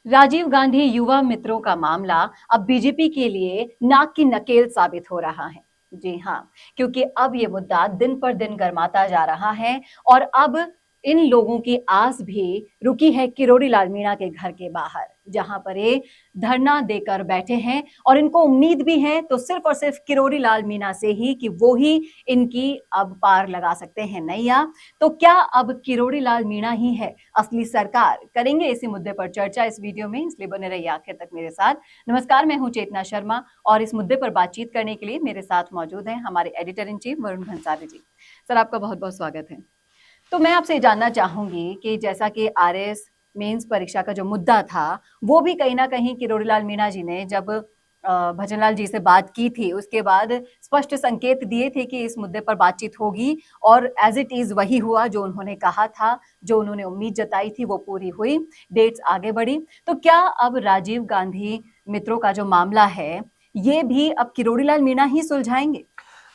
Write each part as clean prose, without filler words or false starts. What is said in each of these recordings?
राजीव गांधी युवा मित्रों का मामला अब बीजेपी के लिए नाक की नकेल साबित हो रहा है। जी हाँ, क्योंकि अब ये मुद्दा दिन पर दिन गर्माता जा रहा है और अब इन लोगों की आस भी रुकी है किरोड़ी लाल मीणा के घर के बाहर, जहां पर ये धरना देकर बैठे हैं और इनको उम्मीद भी है तो सिर्फ और सिर्फ किरोड़ी लाल मीणा से ही कि वो ही इनकी अब पार लगा सकते हैं नैया। तो क्या अब किरोड़ी लाल मीणा ही है असली सरकार? करेंगे इसी मुद्दे पर चर्चा इस वीडियो में, इसलिए बने रहिए आखिर तक मेरे साथ। नमस्कार, मैं हूं चेतना शर्मा और इस मुद्दे पर बातचीत करने के लिए मेरे साथ मौजूद हैं हमारे editor in chief Varun Bhansali ji. Sir, आपका बहुत बहुत स्वागत है। तो मैं आपसे जानना चाहूंगी कि जैसा कि आरएस मेंस परीक्षा का जो मुद्दा था, वो भी कहीं ना कहीं किरोड़ी लाल मीणा जी ने जब भजनलाल जी से बात की थी, उसके बाद स्पष्ट संकेत दिए थे कि इस मुद्दे पर बातचीत होगी और एज इट इज वही हुआ। जो उन्होंने कहा था, जो उन्होंने उम्मीद जताई थी, वो पूरी हुई, डेट्स आगे बढ़ी। तो क्या अब राजीव गांधी मित्रों का जो मामला है, ये भी अब किरोड़ी लाल मीणा ही सुलझाएंगे?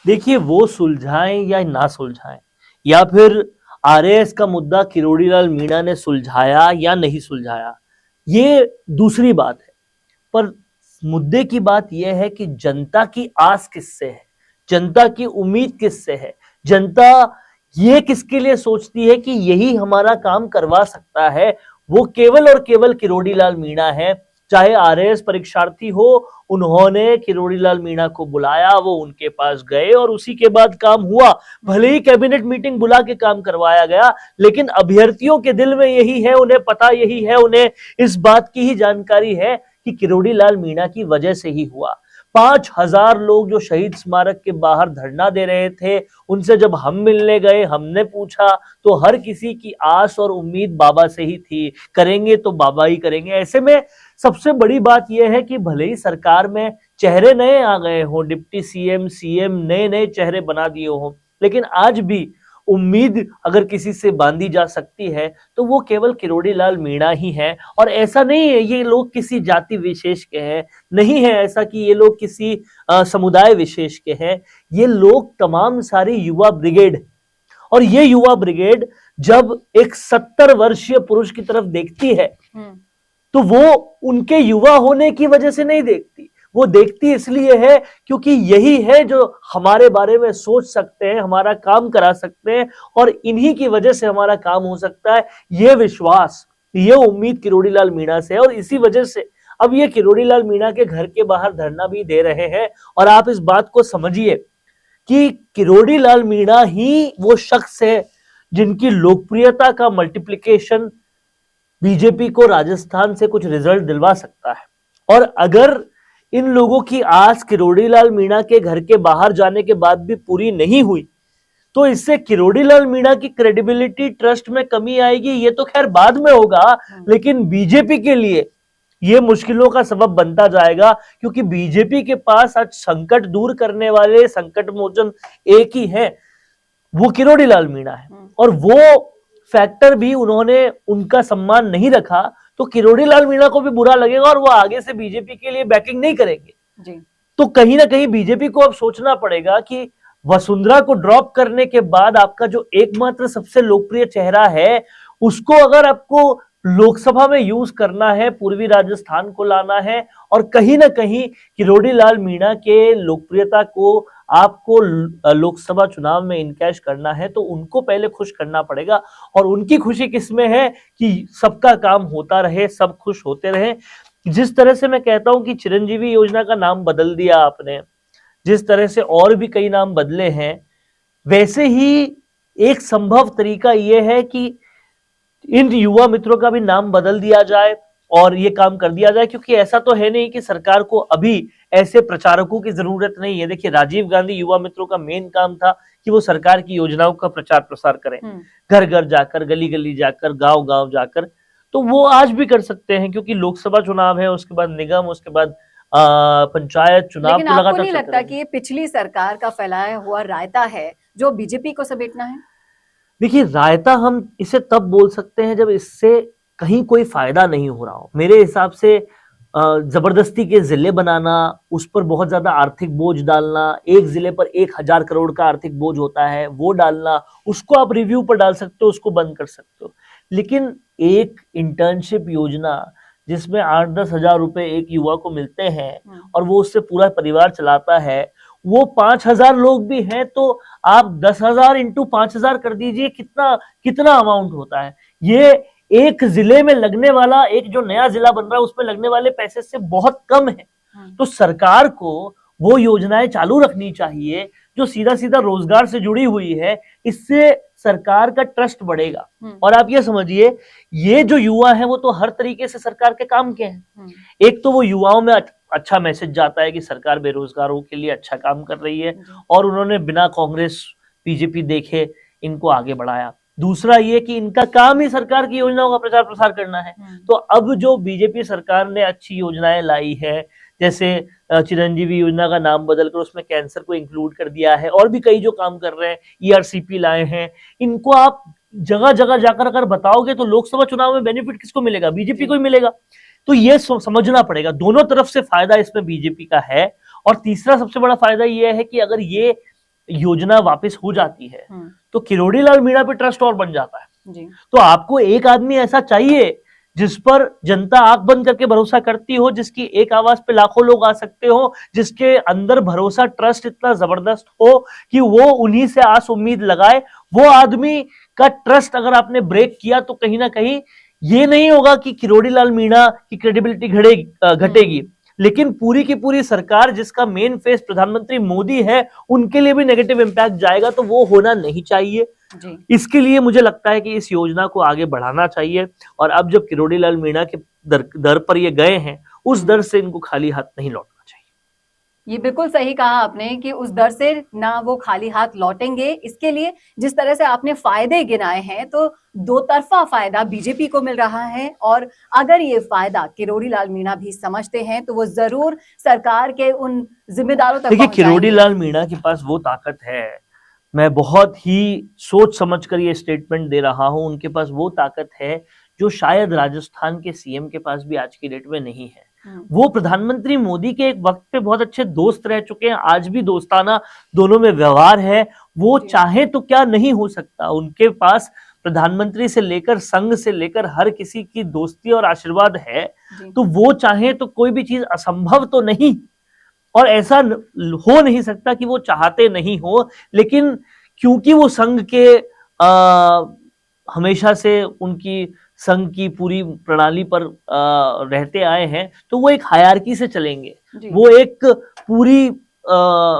देखिए, वो सुलझाएं या ना सुलझाएं, या फिर आरएस का मुद्दा किरोड़ी लाल मीणा ने सुलझाया या नहीं सुलझाया, ये दूसरी बात है। पर मुद्दे की बात यह है कि जनता की आस किससे है, जनता की उम्मीद किससे है, जनता ये किसके लिए सोचती है कि यही हमारा काम करवा सकता है, वो केवल और केवल किरोड़ी लाल मीणा है। चाहे आरएस परीक्षार्थी हो, उन्होंने किरोड़ी लाल मीणा को बुलाया, वो उनके पास गए और उसी के बाद काम हुआ। भले ही कैबिनेट मीटिंग बुला के काम करवाया गया, लेकिन अभ्यर्थियों के दिल में यही है, उन्हें पता यही है, उन्हें इस बात की ही जानकारी है कि किरोड़ी लाल मीणा की वजह से ही हुआ। 5,000 लोग जो शहीद स्मारक के बाहर धरना दे रहे थे, उनसे जब हम मिलने गए, हमने पूछा, तो हर किसी की आस और उम्मीद बाबा से ही थी। करेंगे तो बाबा ही करेंगे। ऐसे में सबसे बड़ी बात यह है कि भले ही सरकार में चेहरे नए आ गए हों, डिप्टी सीएम नए नए चेहरे बना दिए हों, लेकिन आज भी उम्मीद अगर किसी से बांधी जा सकती है तो वो केवल किरोड़ी लाल मीणा ही है। और ऐसा नहीं है ये लोग किसी जाति विशेष के हैं, नहीं है ऐसा कि ये लोग किसी समुदाय विशेष के हैं। ये लोग तमाम सारी युवा ब्रिगेड, और ये युवा ब्रिगेड जब एक 70 वर्षीय पुरुष की तरफ देखती है तो वो उनके युवा होने की वजह से नहीं देखती, वो देखती इसलिए है क्योंकि यही है जो हमारे बारे में सोच सकते हैं, हमारा काम करा सकते हैं, और इन्हीं की वजह से हमारा काम हो सकता है। ये विश्वास, ये उम्मीद किरोड़ी लाल मीणा से है, और इसी वजह से अब ये किरोड़ी लाल मीणा के घर के बाहर धरना भी दे रहे हैं। और आप इस बात को समझिए कि किरोड़ी लाल मीणा ही वो शख्स है जिनकी लोकप्रियता का मल्टीप्लिकेशन बीजेपी को राजस्थान से कुछ रिजल्ट दिलवा सकता है। और अगर इन लोगों की आस किरोड़ी लाल मीणा के घर के बाहर जाने के बाद भी पूरी नहीं हुई, तो इससे किरोड़ी लाल मीणा की क्रेडिबिलिटी, ट्रस्ट में कमी आएगी। ये तो खैर बाद में होगा, लेकिन बीजेपी के लिए ये मुश्किलों का सबब बनता जाएगा, क्योंकि बीजेपी के पास आज संकट दूर करने वाले संकट मोचन एक ही है, वो किरोड़ी लाल मीणा है। और वो फैक्टर भी उन्होंने उनका सम्मान नहीं रखा तो किरोड़ी लाल मीणा को भी बुरा लगेगा और वो आगे से बीजेपी के लिए बैकिंग नहीं करेंगे जी। तो कहीं ना कहीं बीजेपी को अब सोचना पड़ेगा कि वसुंधरा को ड्रॉप करने के बाद आपका जो एकमात्र सबसे लोकप्रिय चेहरा है, उसको अगर आपको लोकसभा में यूज करना है, पूर्वी राजस्थान को लाना है, और कहीं ना कहीं किरोड़ी लाल मीणा के लोकप्रियता को आपको लोकसभा चुनाव में इनकैश करना है, तो उनको पहले खुश करना पड़ेगा। और उनकी खुशी किसमें है कि सबका काम होता रहे, सब खुश होते रहे। जिस तरह से मैं कहता हूं कि चिरंजीवी योजना का नाम बदल दिया आपने, जिस तरह से और भी कई नाम बदले हैं, वैसे ही एक संभव तरीका यह है कि इन युवा मित्रों का भी नाम बदल दिया जाए और ये काम कर दिया जाए, क्योंकि ऐसा तो है नहीं कि सरकार को अभी ऐसे प्रचारकों की जरूरत नहीं है। देखिए, राजीव गांधी युवा मित्रों का मेन काम था कि वो सरकार की योजनाओं का प्रचार प्रसार करें, घर घर जाकर, गली गली जाकर, गांव गांव जाकर। तो वो आज भी कर सकते हैं, क्योंकि लोकसभा चुनाव है, उसके बाद निगम, उसके बाद पंचायत चुनाव। लेकिन आपको नहीं लगता कि ये पिछली सरकार का फैलाया हुआ रायता है जो बीजेपी को समेटना है? देखिए, रायता हम इसे तब बोल सकते हैं जब इससे कहीं कोई फायदा नहीं हो रहा हो। मेरे हिसाब से जबरदस्ती के जिले बनाना, उस पर बहुत ज्यादा आर्थिक बोझ डालना, एक जिले पर 1,000 करोड़ का आर्थिक बोझ होता है, वो डालना, उसको आप रिव्यू पर डाल सकते हो, उसको बंद कर सकते हो। लेकिन एक इंटर्नशिप योजना जिसमें 8-10 हजार रुपए एक युवा को मिलते हैं और वो उससे पूरा परिवार चलाता है, वो 5,000 लोग भी हैं, तो आप 10,000 इंटू 5,000 कर दीजिए, कितना कितना अमाउंट होता है। ये एक जिले में लगने वाला, एक जो नया जिला बन रहा है उसमें लगने वाले पैसे से बहुत कम है। तो सरकार को वो योजनाएं चालू रखनी चाहिए जो सीधा सीधा रोजगार से जुड़ी हुई है, इससे सरकार का ट्रस्ट बढ़ेगा। और आप ये समझिए, ये जो युवा है वो तो हर तरीके से सरकार के काम के हैं। एक तो वो युवाओं में अच्छा मैसेज जाता है कि सरकार बेरोजगारों के लिए अच्छा काम कर रही है, और उन्होंने बिना कांग्रेस बीजेपी देखे इनको आगे बढ़ाया। दूसरा ये कि इनका काम ही सरकार की योजनाओं का प्रचार प्रसार करना है। तो अब जो बीजेपी सरकार ने अच्छी योजनाएं लाई है, जैसे चिरंजीवी योजना का नाम बदलकर उसमें कैंसर को इंक्लूड कर दिया है, और भी कई जो काम कर रहे हैं, ईआरसीपी लाए हैं, इनको आप जगह जगह जाकर अगर बताओगे तो लोकसभा चुनाव में बेनिफिट किसको मिलेगा? बीजेपी को ही मिलेगा। तो ये समझना पड़ेगा, दोनों तरफ से फायदा इसमें बीजेपी का है। और तीसरा सबसे बड़ा फायदा यह है कि अगर ये योजना वापस हो जाती है तो किरोड़ी लाल मीणा पे ट्रस्ट और बन जाता है जी। तो आपको एक आदमी ऐसा चाहिए जिस पर जनता आंख बंद करके भरोसा करती हो, जिसकी एक आवाज पे लाखों लोग आ सकते हो, जिसके अंदर भरोसा, ट्रस्ट इतना जबरदस्त हो कि वो उन्हीं से आस उम्मीद लगाए। वो आदमी का ट्रस्ट अगर आपने ब्रेक किया तो कहीं ना कहीं ये नहीं होगा कि किरोड़ी लाल मीणा की क्रेडिबिलिटी घटेगी, लेकिन पूरी की पूरी सरकार जिसका मेन फेस प्रधानमंत्री मोदी है, उनके लिए भी नेगेटिव इंपैक्ट जाएगा। तो वो होना नहीं चाहिए जी। इसके लिए मुझे लगता है कि इस योजना को आगे बढ़ाना चाहिए। और अब जब किरोड़ी लाल मीणा के दर पर ये गए हैं, उस दर से इनको खाली हाथ नहीं लौटना चाहिए। ये बिल्कुल सही कहा आपने कि उस दर से ना वो खाली हाथ लौटेंगे। इसके लिए जिस तरह से आपने फायदे गिनाए हैं, तो दो तरफा फायदा बीजेपी को मिल रहा है, और अगर ये फायदा किरोड़ी लाल मीणा भी समझते हैं तो वो जरूर सरकार के उन जिम्मेदारों तक देखिए, किरोड़ी लाल मीणा के पास वो ताकत है, मैं बहुत ही सोच समझ कर ये स्टेटमेंट दे रहा हूं, उनके पास वो ताकत है जो शायद राजस्थान के सीएम के पास भी आज की डेट में नहीं है। वो प्रधानमंत्री मोदी के एक वक्त पे बहुत अच्छे दोस्त रह चुके हैं, आज भी दोस्ताना दोनों में व्यवहार है। वो चाहे तो क्या नहीं हो सकता, उनके पास प्रधानमंत्री से लेकर संघ से लेकर हर किसी की दोस्ती और आशीर्वाद है। तो वो चाहे तो कोई भी चीज असंभव तो नहीं, और ऐसा हो नहीं सकता कि वो चाहते नहीं हो। लेकिन क्योंकि वो संघ के हमेशा से उनकी संघ की पूरी प्रणाली पर रहते आए हैं, तो वो एक हायरार्की से चलेंगे, वो एक पूरी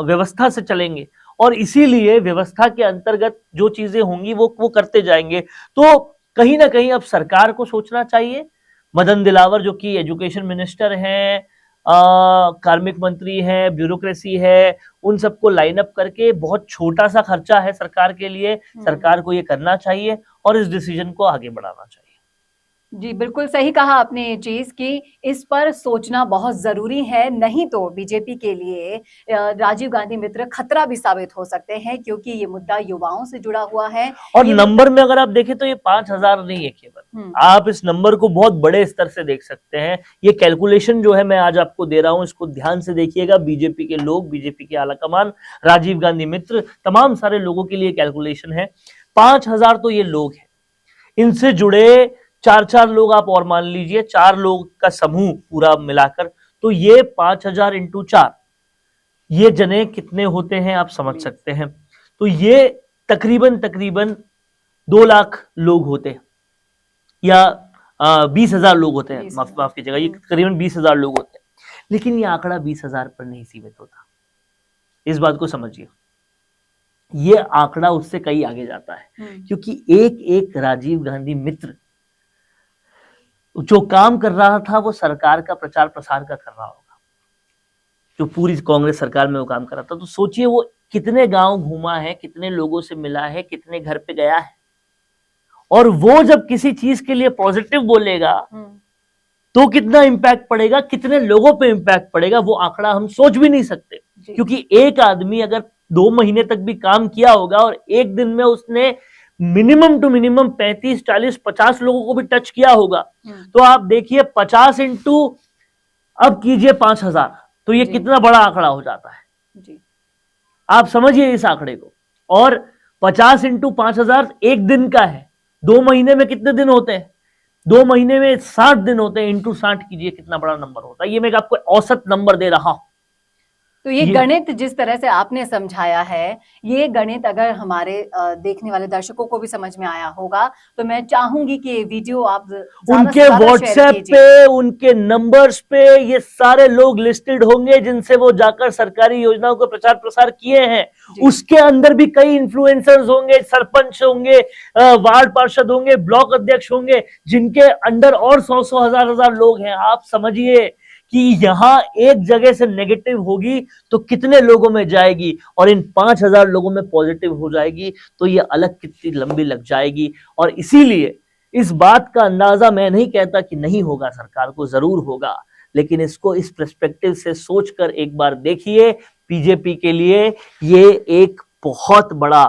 व्यवस्था से चलेंगे, और इसीलिए व्यवस्था के अंतर्गत जो चीजें होंगी वो करते जाएंगे। तो कहीं ना कहीं अब सरकार को सोचना चाहिए। मदन दिलावर जो कि एजुकेशन मिनिस्टर हैं, कार्मिक मंत्री है, ब्यूरोक्रेसी है, उन सबको लाइन अप करके, बहुत छोटा सा खर्चा है सरकार के लिए, सरकार को ये करना चाहिए और इस डिसीजन को आगे बढ़ाना चाहिए। जी बिल्कुल सही कहा आपने ये चीज कि इस पर सोचना बहुत जरूरी है, नहीं तो बीजेपी के लिए राजीव गांधी मित्र खतरा भी साबित हो सकते हैं, क्योंकि ये मुद्दा युवाओं से जुड़ा हुआ है। और नंबर में अगर आप देखें तो ये 5,000 नहीं है केवल, आप इस नंबर को बहुत बड़े स्तर से देख सकते हैं। ये कैलकुलेशन जो है मैं आज आपको दे रहा हूं, इसको ध्यान से देखिएगा। बीजेपी के लोग, बीजेपी के आलाकमान, राजीव गांधी मित्र, तमाम सारे लोगों के लिए कैलकुलेशन है। 5,000 तो ये लोग हैं, इनसे जुड़े 4-4 लोग आप और मान लीजिए, 4 लोग का समूह पूरा मिलाकर, तो ये 5,000 इंटू 4, ये जने कितने होते हैं आप समझ सकते हैं। तो ये तकरीबन 2 लाख लोग होते हैं, या 20,000 लोग होते हैं, माफ कीजिएगा, ये करीबन 20,000 लोग होते हैं। लेकिन ये आंकड़ा 20,000 पर नहीं सीमित होता, इस बात को समझिए। ये आंकड़ा उससे कई आगे जाता है, क्योंकि एक एक राजीव गांधी मित्र जो काम कर रहा था वो सरकार का प्रचार प्रसार का कर रहा होगा, जो पूरी कांग्रेस सरकार में वो काम कर रहा था। तो सोचिए वो कितने गांव घूमा है, कितने लोगों से मिला है, कितने घर पे गया है, और वो जब किसी चीज के लिए पॉजिटिव बोलेगा तो कितना इंपैक्ट पड़ेगा, कितने लोगों पे इंपैक्ट पड़ेगा, वो आंकड़ा हम सोच भी नहीं सकते। क्योंकि एक आदमी अगर 2 महीने तक भी काम किया होगा और एक दिन में उसने मिनिमम टू मिनिमम 35, 40, 50 लोगों को भी टच किया होगा, तो आप देखिए 50 इंटू अब कीजिए 5,000, तो ये कितना बड़ा आंकड़ा हो जाता है जी। आप समझिए इस आंकड़े को। और 50 इंटू 5,000 एक दिन का है, 2 महीने में कितने दिन होते हैं? 2 महीने में 60 दिन होते हैं, इंटू 60 कीजिए कितना बड़ा नंबर होता है। ये मैं आपको औसत नंबर दे रहा हूं। तो ये गणित जिस तरह से आपने समझाया है, ये गणित अगर हमारे देखने वाले दर्शकों को भी समझ में आया होगा, तो मैं चाहूंगी कि ये वीडियो आप उनके व्हाट्सएप पे, उनके नंबर्स पे ये सारे लोग लिस्टेड होंगे जिनसे वो जाकर सरकारी योजनाओं का प्रचार प्रसार किए हैं। उसके अंदर भी कई इन्फ्लुएंसर्स होंगे, सरपंच होंगे, वार्ड पार्षद होंगे, ब्लॉक अध्यक्ष होंगे, जिनके अंडर और 100 हजार लोग हैं। आप समझिए कि यहां एक जगह से नेगेटिव होगी तो कितने लोगों में जाएगी, और इन 5,000 लोगों में पॉजिटिव हो जाएगी तो ये अलग कितनी लंबी लग जाएगी। और इसीलिए इस बात का अंदाजा मैं नहीं कहता कि नहीं होगा, सरकार को जरूर होगा, लेकिन इसको इस पर्सपेक्टिव से सोचकर एक बार देखिए। बीजेपी के लिए ये एक बहुत बड़ा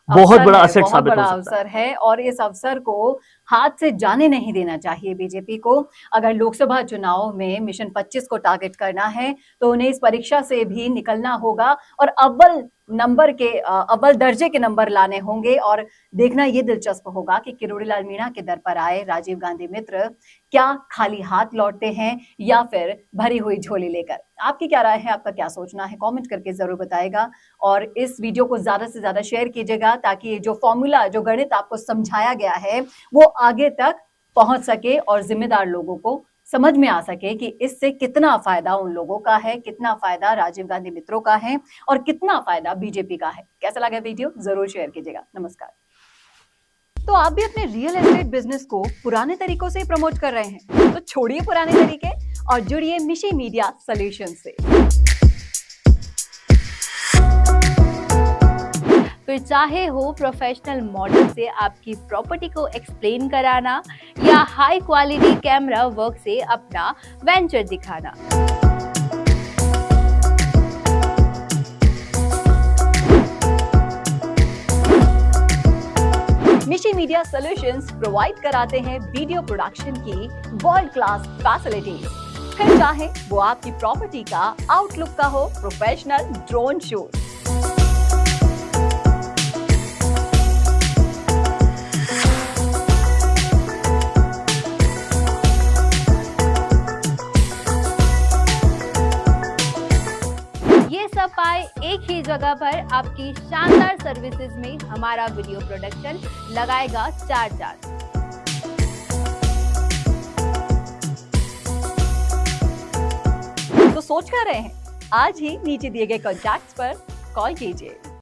असेट साबित हो सकता अवसर है, और इस अवसर को हाथ से जाने नहीं देना चाहिए बीजेपी को। अगर लोकसभा चुनाव में मिशन 25 को टारगेट करना है तो उन्हें इस परीक्षा से भी निकलना होगा और अव्वल दर्जे के नंबर लाने होंगे। और देखना ये दिलचस्प होगा कि किरोड़ीलाल मीणा के दर पर आए राजीव गांधी मित्र क्या खाली हाथ लौटते हैं या फिर भरी हुई झोली लेकर। आपकी क्या राय है, आपका क्या सोचना है, कमेंट करके जरूर बताएगा। और इस वीडियो को ज्यादा से ज्यादा शेयर कीजिएगा ताकि जो फॉर्मूला, जो गणित आपको समझाया गया है वो आगे तक पहुंच सके और जिम्मेदार लोगों को समझ में आ सके कि इससे कितना फायदा उन लोगों का है, कितना फायदा राजीव गांधी मित्रों का है और कितना फायदा बीजेपी का है। कैसा लगा वीडियो, जरूर शेयर कीजिएगा। नमस्कार। तो आप भी अपने रियल एस्टेट बिजनेस को पुराने तरीकों से प्रमोट कर रहे हैं, तो छोड़िए पुराने तरीके और जुड़िए मिशी मीडिया सॉल्यूशन से। फिर चाहे हो प्रोफेशनल मॉडल से आपकी प्रॉपर्टी को एक्सप्लेन कराना या हाई क्वालिटी कैमरा वर्क से अपना वेंचर दिखाना। मिशी मीडिया सॉल्यूशंस प्रोवाइड कराते हैं वीडियो प्रोडक्शन की वर्ल्ड क्लास फैसिलिटीज। फिर चाहे वो आपकी प्रॉपर्टी का आउटलुक का हो प्रोफेशनल ड्रोन शूट, सब पाए एक ही जगह पर आपकी शानदार सर्विसेज में हमारा वीडियो प्रोडक्शन लगाएगा 4 चांद। तो सोच कर रहे हैं, आज ही नीचे दिए गए कॉन्टैक्ट्स पर कॉल कीजिए।